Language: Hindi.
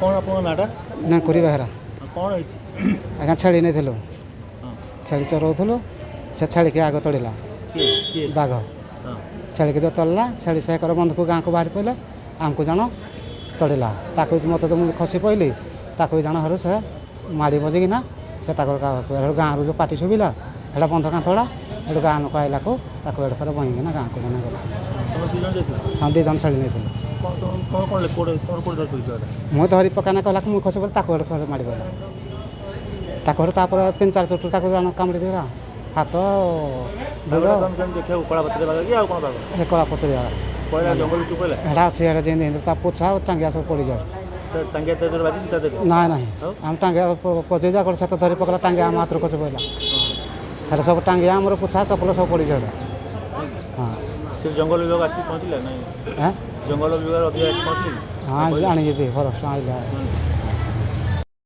कौन आप नाटा ना करी बाहर कौन है आज्ञा छाड़ी नहीं थलो छाड़ी चरौल से छाड़ी के आग तड़ला बाघ छाड़ी के जो तलला छाड़ी से बंध को गाँव को बाहर पड़े आमको जान तड़ला ताक मत तो मुझे खसी पड़ली ताक जान हर से माड़ी बजिकिना से गाँव रू जो पाटी शुभिला है बंध कांथड़ा एटू गाँव लोक आइला को फेर बहीकिना गाँव को जाना गला हाँ 2 जन छाड़ी नहीं मुझे धरी पकाना कहला मुझे खसी पड़े ताक फेर माड़ी पड़ा ताक 3-4 चोट ताक कामुड़ी देला हाथ कला पतरिया हेड़ा अच्छी हेड़ा जी पोछा टांगिया सब पड़ जाए ना ना आम टांगिया पचे जा से धरी पकड़ा टांगिया आम हाथ खसी पड़ा हेरा सब टांगिया आम पोछा चपल सब पड़ जाए हाँ जंगल विभाग आसी पहुँचले नहीं जंगल विभाग अधिकारी आसी पहुँचले हाँ आनी फरेस्ट आइला